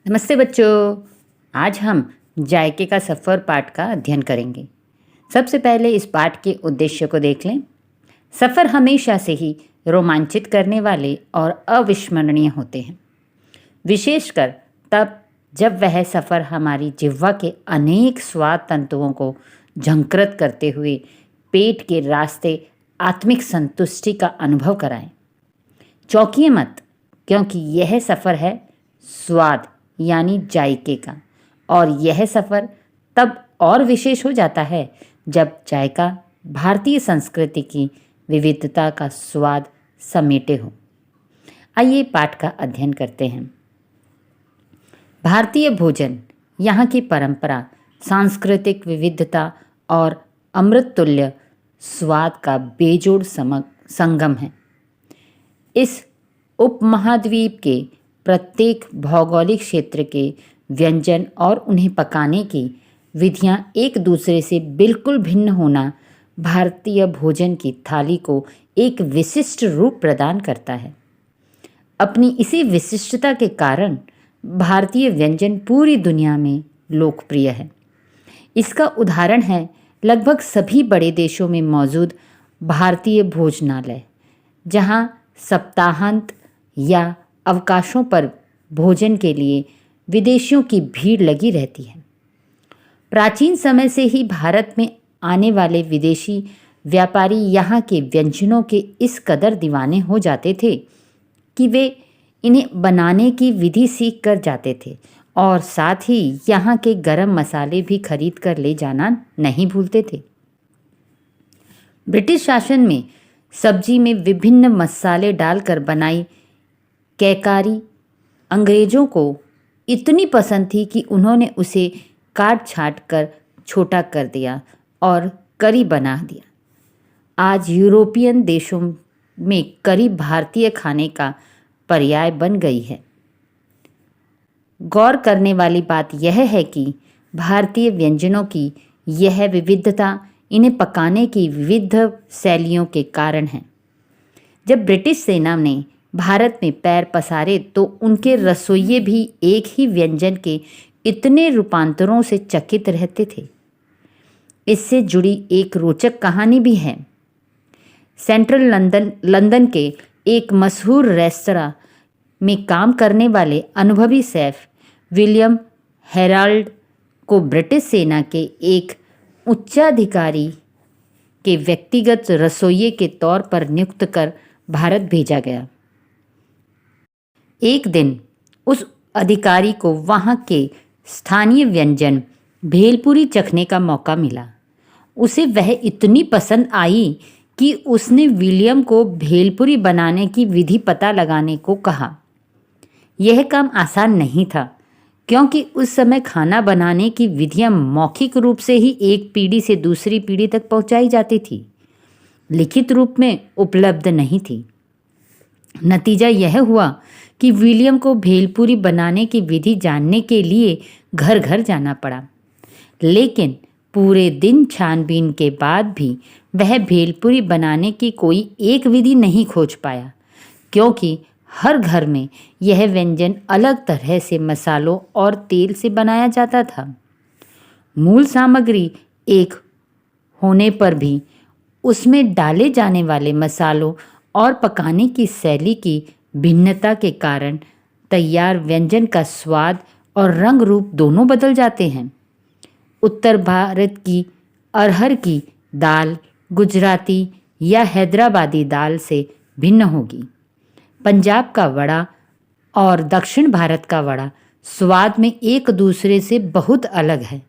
नमस्ते बच्चों। आज हम जायके का सफ़र पाठ का अध्ययन करेंगे। सबसे पहले इस पाठ के उद्देश्य को देख लें। सफ़र हमेशा से ही रोमांचित करने वाले और अविस्मरणीय होते हैं, विशेषकर तब जब वह सफ़र हमारी जिह्वा के अनेक स्वाद तंतुओं को झंकृत करते हुए पेट के रास्ते आत्मिक संतुष्टि का अनुभव कराएं। चौंकिए मत, क्योंकि यह सफ़र है स्वाद यानी जायके का, और यह सफ़र तब और विशेष हो जाता है जब जायका भारतीय संस्कृति की विविधता का स्वाद समेटे हो। आइए पाठ का अध्ययन करते हैं। भारतीय भोजन यहाँ की परंपरा, सांस्कृतिक विविधता और अमृत तुल्य स्वाद का बेजोड़ संगम है। इस उपमहाद्वीप के प्रत्येक भौगोलिक क्षेत्र के व्यंजन और उन्हें पकाने की विधियां एक दूसरे से बिल्कुल भिन्न होना भारतीय भोजन की थाली को एक विशिष्ट रूप प्रदान करता है। अपनी इसी विशिष्टता के कारण भारतीय व्यंजन पूरी दुनिया में लोकप्रिय है। इसका उदाहरण है लगभग सभी बड़े देशों में मौजूद भारतीय भोजनालय, जहां सप्ताहांत या अवकाशों पर भोजन के लिए विदेशियों की भीड़ लगी रहती है। प्राचीन समय से ही भारत में आने वाले विदेशी व्यापारी यहाँ के व्यंजनों के इस कदर दीवाने हो जाते थे कि वे इन्हें बनाने की विधि सीख कर जाते थे, और साथ ही यहाँ के गरम मसाले भी खरीद कर ले जाना नहीं भूलते थे। ब्रिटिश शासन में सब्जी में विभिन्न मसाले डालकर बनाई कैकारी अंग्रेज़ों को इतनी पसंद थी कि उन्होंने उसे काट छाँट कर छोटा कर दिया और करी बना दिया। आज यूरोपियन देशों में करी भारतीय खाने का पर्याय बन गई है। गौर करने वाली बात यह है कि भारतीय व्यंजनों की यह विविधता इन्हें पकाने की विविध शैलियों के कारण है। जब ब्रिटिश सेना ने भारत में पैर पसारे तो उनके रसोइये भी एक ही व्यंजन के इतने रूपांतरों से चकित रहते थे। इससे जुड़ी एक रोचक कहानी भी है। सेंट्रल लंदन के एक मशहूर रेस्तरां में काम करने वाले अनुभवी शेफ विलियम हेराल्ड को ब्रिटिश सेना के एक उच्चाधिकारी के व्यक्तिगत रसोइये के तौर पर नियुक्त कर भारत भेजा गया। एक दिन उस अधिकारी को वहाँ के स्थानीय व्यंजन भेलपुरी चखने का मौका मिला। उसे वह इतनी पसंद आई कि उसने विलियम को भेलपुरी बनाने की विधि पता लगाने को कहा। यह काम आसान नहीं था, क्योंकि उस समय खाना बनाने की विधियां मौखिक रूप से ही एक पीढ़ी से दूसरी पीढ़ी तक पहुंचाई जाती थी, लिखित रूप में उपलब्ध नहीं थी। नतीजा यह हुआ कि विलियम को भेलपुरी बनाने की विधि जानने के लिए घर घर जाना पड़ा, लेकिन पूरे दिन छानबीन के बाद भी वह भेलपुरी बनाने की कोई एक विधि नहीं खोज पाया, क्योंकि हर घर में यह व्यंजन अलग तरह से मसालों और तेल से बनाया जाता था। मूल सामग्री एक होने पर भी उसमें डाले जाने वाले मसालों और पकाने की शैली की भिन्नता के कारण तैयार व्यंजन का स्वाद और रंग रूप दोनों बदल जाते हैं। उत्तर भारत की अरहर की दाल गुजराती या हैदराबादी दाल से भिन्न होगी। पंजाब का वड़ा और दक्षिण भारत का वड़ा स्वाद में एक दूसरे से बहुत अलग है।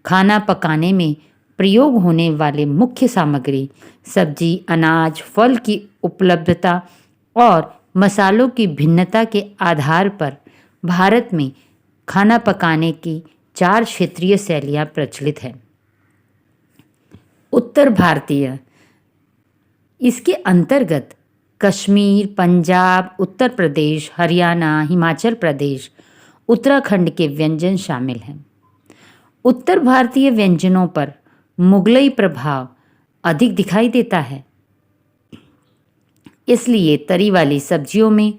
खाना पकाने में प्रयोग होने वाले मुख्य सामग्री, सब्जी, अनाज, फल की उपलब्धता और मसालों की भिन्नता के आधार पर भारत में खाना पकाने की 4 क्षेत्रीय शैलियाँ प्रचलित हैं। उत्तर भारतीय, इसके अंतर्गत कश्मीर, पंजाब, उत्तर प्रदेश, हरियाणा, हिमाचल प्रदेश, उत्तराखंड के व्यंजन शामिल हैं। उत्तर भारतीय व्यंजनों पर मुगलई प्रभाव अधिक दिखाई देता है, इसलिए तरी वाली सब्जियों में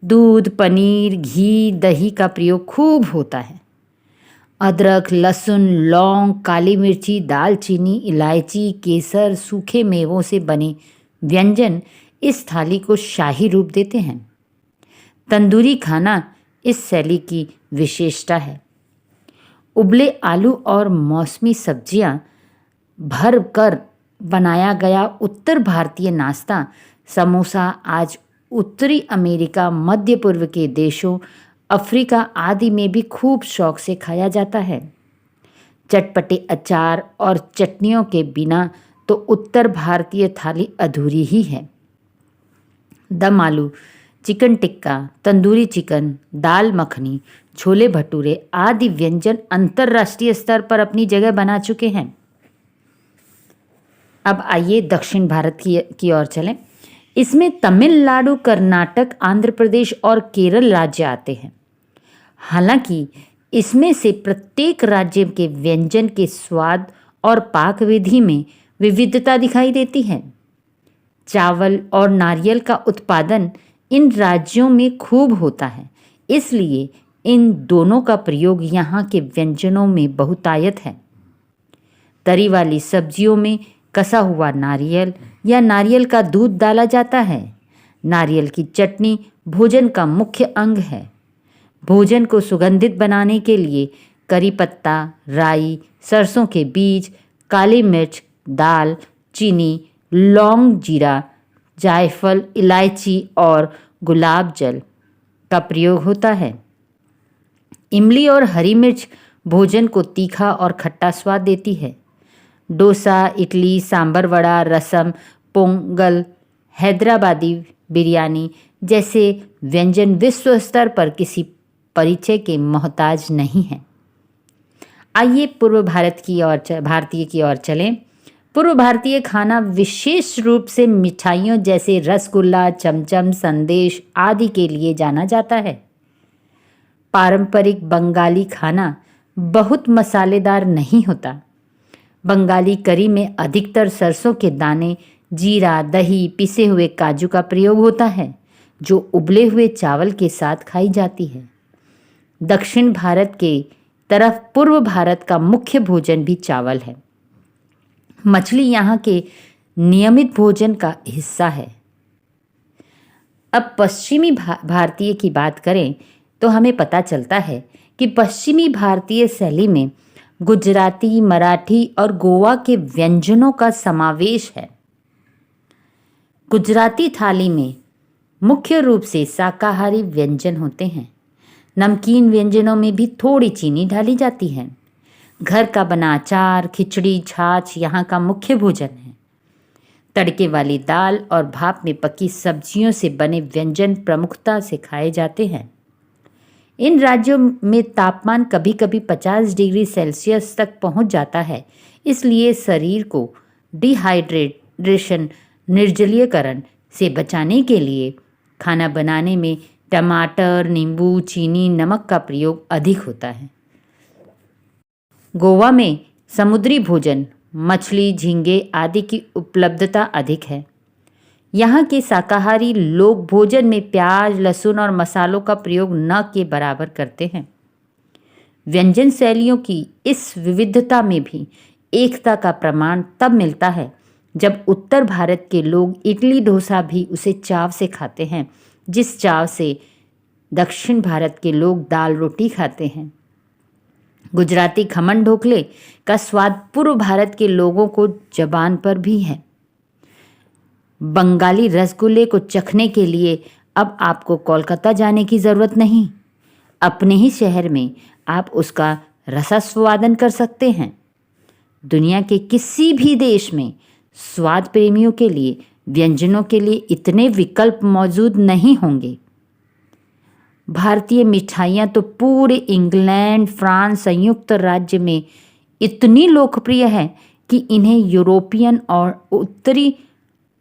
दूध, पनीर, घी, दही का प्रयोग खूब होता है। अदरक, लहसुन, लौंग, काली मिर्ची, दालचीनी, इलायची, केसर, सूखे मेवों से बने व्यंजन इस थाली को शाही रूप देते हैं। तंदूरी खाना इस शैली की विशेषता है। उबले आलू और मौसमी सब्जियां भर कर बनाया गया उत्तर भारतीय नाश्ता समोसा आज उत्तरी अमेरिका, मध्य पूर्व के देशों, अफ्रीका आदि में भी खूब शौक से खाया जाता है। चटपटे अचार और चटनियों के बिना तो उत्तर भारतीय थाली अधूरी ही है। दम आलू, चिकन टिक्का, तंदूरी चिकन, दाल मखनी, छोले भटूरे आदि व्यंजन अंतर्राष्ट्रीय स्तर पर अपनी जगह बना चुके हैं। अब आइए दक्षिण भारत की ओर चलें। इसमें तमिलनाडु, कर्नाटक, आंध्र प्रदेश और केरल राज्य आते हैं। हालांकि इसमें से प्रत्येक राज्य के व्यंजन के स्वाद और पाक विधि में विविधता दिखाई देती है। चावल और नारियल का उत्पादन इन राज्यों में खूब होता है, इसलिए इन दोनों का प्रयोग यहाँ के व्यंजनों में बहुतायत है। तरी वाली सब्जियों में कसा हुआ नारियल या नारियल का दूध डाला जाता है। नारियल की चटनी भोजन का मुख्य अंग है। भोजन को सुगंधित बनाने के लिए करी पत्ता, राई, सरसों के बीज, काली मिर्च, दाल, चीनी, लौंग, जीरा, जायफल, इलायची और गुलाब जल का प्रयोग होता है। इमली और हरी मिर्च भोजन को तीखा और खट्टा स्वाद देती है। डोसा, इडली, सांभर वड़ा, रसम, पोंगल, हैदराबादी बिरयानी जैसे व्यंजन विश्व स्तर पर किसी परिचय के मोहताज नहीं हैं। आइए पूर्व भारतीय की ओर चलें। पूर्व भारतीय खाना विशेष रूप से मिठाइयों जैसे रसगुल्ला, चमचम, संदेश आदि के लिए जाना जाता है। पारंपरिक बंगाली खाना बहुत मसालेदार नहीं होता। बंगाली करी में अधिकतर सरसों के दाने, जीरा, दही, पिसे हुए काजू का प्रयोग होता है, जो उबले हुए चावल के साथ खाई जाती है। दक्षिण भारत के तरफ पूर्व भारत का मुख्य भोजन भी चावल है। मछली यहाँ के नियमित भोजन का हिस्सा है। अब पश्चिमी भारतीय की बात करें तो हमें पता चलता है कि पश्चिमी भारतीय शैली में गुजराती, मराठी और गोवा के व्यंजनों का समावेश है। गुजराती थाली में मुख्य रूप से शाकाहारी व्यंजन होते हैं। नमकीन व्यंजनों में भी थोड़ी चीनी डाली जाती है। घर का बना अचार, खिचड़ी, छाछ यहाँ का मुख्य भोजन है। तड़के वाली दाल और भाप में पकी सब्जियों से बने व्यंजन प्रमुखता से खाए जाते हैं। इन राज्यों में तापमान कभी कभी 50 डिग्री सेल्सियस तक पहुंच जाता है, इसलिए शरीर को डिहाइड्रेशन, निर्जलीकरण से बचाने के लिए खाना बनाने में टमाटर, नींबू, चीनी, नमक का प्रयोग अधिक होता है। गोवा में समुद्री भोजन, मछली, झींगे आदि की उपलब्धता अधिक है। यहाँ के शाकाहारी लोग भोजन में प्याज, लहसुन और मसालों का प्रयोग न के बराबर करते हैं। व्यंजन शैलियों की इस विविधता में भी एकता का प्रमाण तब मिलता है जब उत्तर भारत के लोग इडली डोसा भी उसे चाव से खाते हैं, जिस चाव से दक्षिण भारत के लोग दाल रोटी खाते हैं। गुजराती खमन ढोकले का स्वाद पूर्व भारत के लोगों को जबान पर भी है। बंगाली रसगुल्ले को चखने के लिए अब आपको कोलकाता जाने की ज़रूरत नहीं, अपने ही शहर में आप उसका रसास्वादन कर सकते हैं। दुनिया के किसी भी देश में स्वाद प्रेमियों के लिए व्यंजनों के लिए इतने विकल्प मौजूद नहीं होंगे। भारतीय मिठाइयाँ तो पूरे इंग्लैंड, फ्रांस, संयुक्त राज्य में इतनी लोकप्रिय है कि इन्हें यूरोपियन और उत्तरी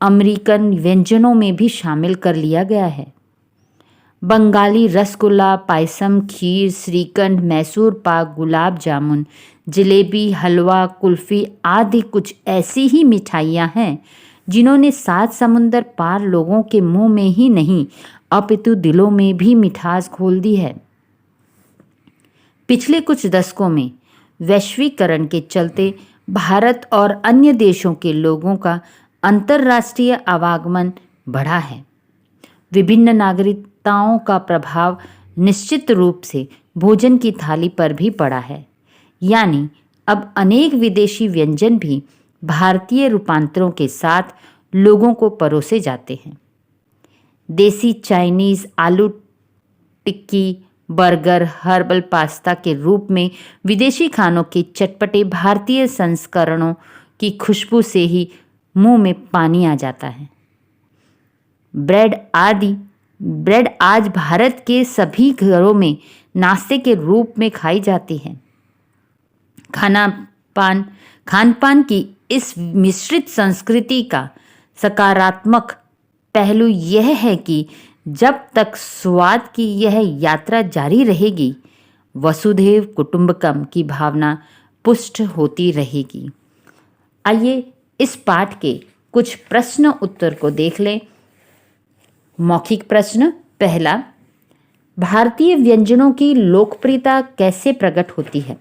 अमेरिकन व्यंजनों में भी शामिल कर लिया गया है। बंगाली रसगुल्ला, पायसम, खीर, श्रीखंड, मैसूर पाक, गुलाब जामुन, जलेबी, हलवा, कुल्फ़ी आदि कुछ ऐसी ही मिठाइयाँ हैं जिन्होंने 7 समुंदर पार लोगों के मुंह में ही नहीं, अपितु दिलों में भी मिठास घोल दी है। पिछले कुछ दशकों में वैश्वीकरण के चलते भारत और अन्य देशों के लोगों का अंतर्राष्ट्रीय आवागमन बढ़ा है। विभिन्न नागरिकताओं का प्रभाव निश्चित रूप से भोजन की थाली पर भी पड़ा है। यानी अब अनेक विदेशी व्यंजन भी भारतीय रूपांतरों के साथ लोगों को परोसे जाते हैं। देसी चाइनीज़, आलू टिक्की, बर्गर, हर्बल पास्ता के रूप में विदेशी खानों के चटपटे भारतीय संस्करणों की खुशबू से ही मुंह में पानी आ जाता है। ब्रेड आज भारत के सभी घरों में नाश्ते के रूप में खाई जाती है। खान पान की इस मिश्रित संस्कृति का सकारात्मक पहलू यह है कि जब तक स्वाद की यह यात्रा जारी रहेगी, वसुधैव कुटुंबकम की भावना पुष्ट होती रहेगी। आइए इस पाठ के कुछ प्रश्न उत्तर को देख लें। मौखिक प्रश्न पहला, भारतीय व्यंजनों की लोकप्रियता कैसे प्रकट होती है?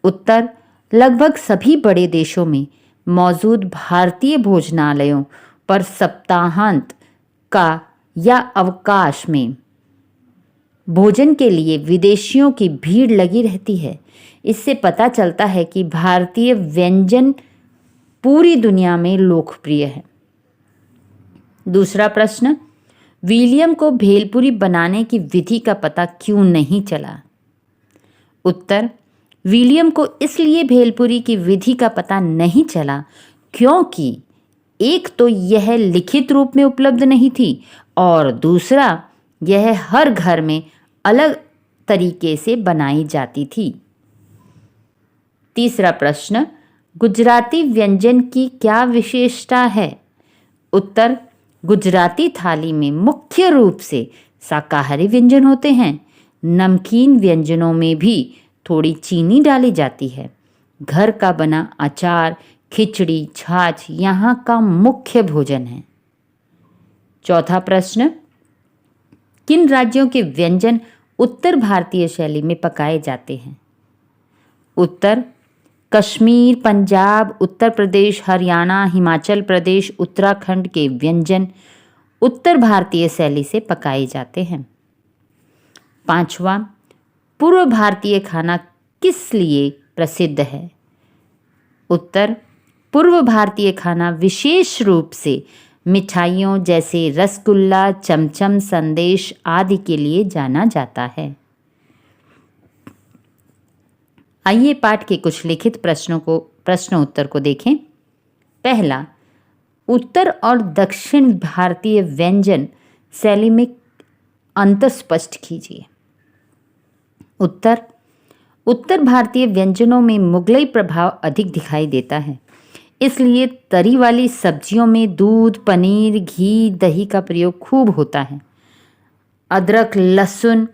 उत्तर, लगभग सभी बड़े देशों में मौजूद भारतीय भोजनालयों पर सप्ताहांत का या अवकाश में भोजन के लिए विदेशियों की भीड़ लगी रहती है। इससे पता चलता है कि भारतीय व्यंजन पूरी दुनिया में लोकप्रिय है। दूसरा प्रश्न, विलियम को भेलपुरी बनाने की विधि का पता क्यों नहीं चला? उत्तर, विलियम को इसलिए भेलपुरी की विधि का पता नहीं चला क्योंकि एक तो यह लिखित रूप में उपलब्ध नहीं थी और दूसरा यह हर घर में अलग तरीके से बनाई जाती थी। तीसरा प्रश्न, गुजराती व्यंजन की क्या विशेषता है? उत्तर, गुजराती थाली में मुख्य रूप से शाकाहारी व्यंजन होते हैं। नमकीन व्यंजनों में भी थोड़ी चीनी डाली जाती है। घर का बना अचार, खिचड़ी, छाछ यहाँ का मुख्य भोजन है। चौथा प्रश्न, किन राज्यों के व्यंजन उत्तर भारतीय शैली में पकाए जाते हैं? उत्तर, कश्मीर, पंजाब, उत्तर प्रदेश, हरियाणा, हिमाचल प्रदेश, उत्तराखंड के व्यंजन उत्तर भारतीय शैली से पकाए जाते हैं। पांचवा, पूर्व भारतीय खाना किस लिए प्रसिद्ध है? उत्तर, पूर्व भारतीय खाना विशेष रूप से मिठाइयों जैसे रसगुल्ला, चमचम, संदेश आदि के लिए जाना जाता है। आइए पाठ के कुछ लिखित प्रश्न उत्तर को देखें। पहला, उत्तर और दक्षिण भारतीय व्यंजन शैली में अंतर स्पष्ट कीजिए। उत्तर भारतीय व्यंजनों में मुगलई प्रभाव अधिक दिखाई देता है, इसलिए तरी वाली सब्जियों में दूध, पनीर, घी, दही का प्रयोग खूब होता है। अदरक, लहसुन,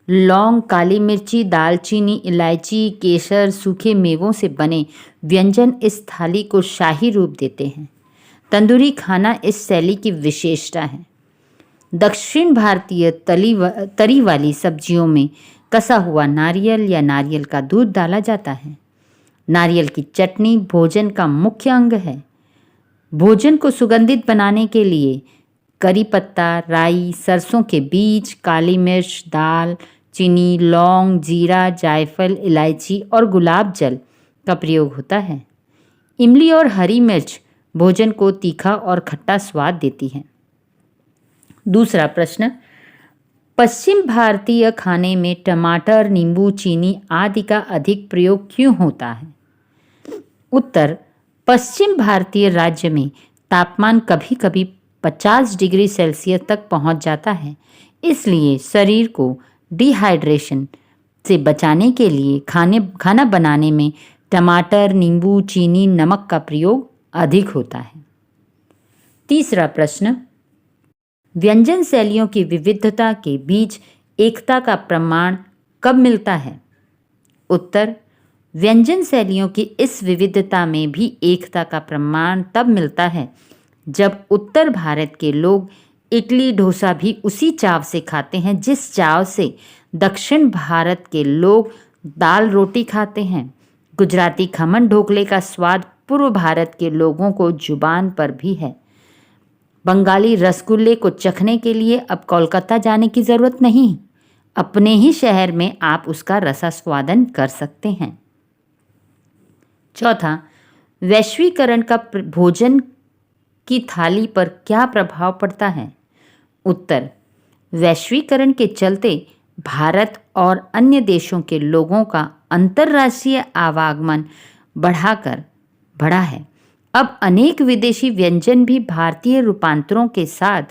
लौंग, काली मिर्ची, दालचीनी, इलायची, केसर, सूखे मेवों से बने व्यंजन इस थाली को शाही रूप देते हैं। तंदूरी खाना इस शैली की विशेषता है। दक्षिण भारतीय तरी वाली सब्जियों में कसा हुआ नारियल या नारियल का दूध डाला जाता है। नारियल की चटनी भोजन का मुख्य अंग है। भोजन को सुगंधित बनाने के लिए करी पत्ता, राई, सरसों के बीज, काली मिर्च, दाल चीनी, लौंग, जीरा, जायफल, इलायची और गुलाब जल का प्रयोग होता है। इमली और हरी मिर्च भोजन को तीखा और खट्टा स्वाद देती है। दूसरा प्रश्न, पश्चिम भारतीय खाने में टमाटर, नींबू, चीनी आदि का अधिक प्रयोग क्यों होता है? उत्तर, पश्चिम भारतीय राज्य में तापमान कभी कभी 50 डिग्री सेल्सियस तक पहुंच जाता है, इसलिए शरीर को डिहाइड्रेशन से बचाने के लिए खाना बनाने में टमाटर, नींबू, चीनी, नमक का प्रयोग अधिक होता है। तीसरा प्रश्न, व्यंजन शैलियों की विविधता के बीच एकता का प्रमाण कब मिलता है? उत्तर, व्यंजन शैलियों की इस विविधता में भी एकता का प्रमाण तब मिलता है जब उत्तर भारत के लोग इडली डोसा भी उसी चाव से खाते हैं जिस चाव से दक्षिण भारत के लोग दाल रोटी खाते हैं। गुजराती खमन ढोकले का स्वाद पूर्व भारत के लोगों को जुबान पर भी है। बंगाली रसगुल्ले को चखने के लिए अब कोलकाता जाने की ज़रूरत नहीं, अपने ही शहर में आप उसका रसास्वादन कर सकते हैं। चौथा, वैश्वीकरण का भोजन की थाली पर क्या प्रभाव पड़ता है? उत्तर, वैश्वीकरण के चलते भारत और अन्य देशों के लोगों का अंतर्राष्ट्रीय आवागमन बढ़ा है। अब अनेक विदेशी व्यंजन भी भारतीय रूपांतरों के साथ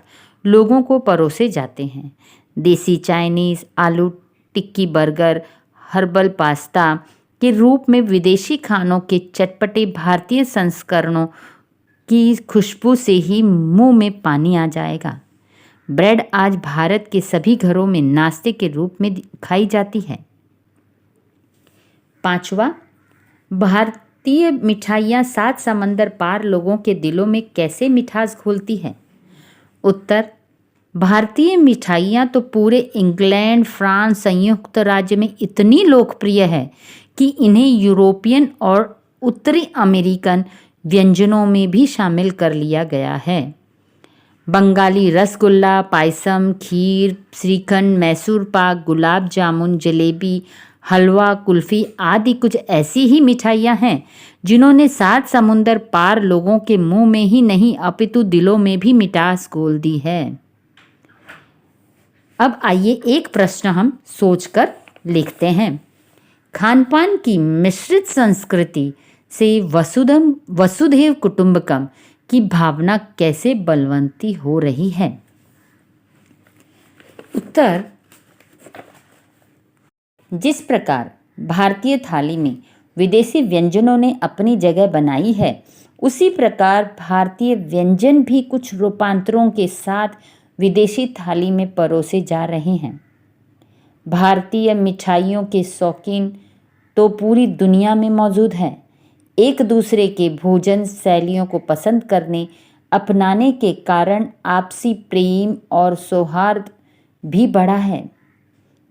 लोगों को परोसे जाते हैं। देसी चाइनीज़, आलू टिक्की, बर्गर, हर्बल पास्ता के रूप में विदेशी खानों के चटपटे भारतीय संस्करणों की खुशबू से ही मुंह में पानी आ जाएगा। ब्रेड आज भारत के सभी घरों में नाश्ते के रूप में खाई जाती है। पांचवा, भारतीय मिठाइयाँ 7 समंदर पार लोगों के दिलों में कैसे मिठास घोलती है? उत्तर, भारतीय मिठाइयाँ तो पूरे इंग्लैंड, फ्रांस, संयुक्त राज्य में इतनी लोकप्रिय है कि इन्हें यूरोपियन और उत्तरी अमेरिकन व्यंजनों में भी शामिल कर लिया गया है। बंगाली रसगुल्ला, पायसम, खीर, श्रीखंड, मैसूर पाक, गुलाब जामुन, जलेबी, हलवा, कुल्फ़ी आदि कुछ ऐसी ही मिठाइयाँ हैं जिन्होंने 7 समुंदर पार लोगों के मुंह में ही नहीं अपितु दिलों में भी मिठास घोल दी है। अब आइए एक प्रश्न हम सोचकर लिखते हैं। खानपान की मिश्रित संस्कृति से वसुधैव कुटुंबकम की भावना कैसे बलवंती हो रही है? उत्तर, जिस प्रकार भारतीय थाली में विदेशी व्यंजनों ने अपनी जगह बनाई है, उसी प्रकार भारतीय व्यंजन भी कुछ रूपांतरों के साथ विदेशी थाली में परोसे जा रहे हैं। भारतीय मिठाइयों के शौकीन तो पूरी दुनिया में मौजूद हैं। एक दूसरे के भोजन शैलियों को पसंद करने, अपनाने के कारण आपसी प्रेम और सौहार्द भी बढ़ा है,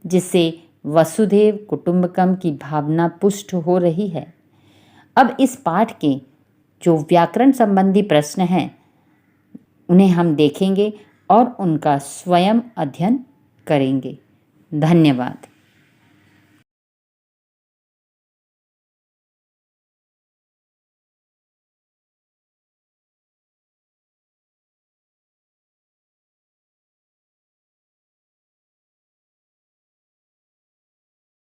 जिससे वसुधैव कुटुंबकम की भावना पुष्ट हो रही है। अब इस पाठ के जो व्याकरण संबंधी प्रश्न हैं उन्हें हम देखेंगे और उनका स्वयं अध्ययन करेंगे। धन्यवाद।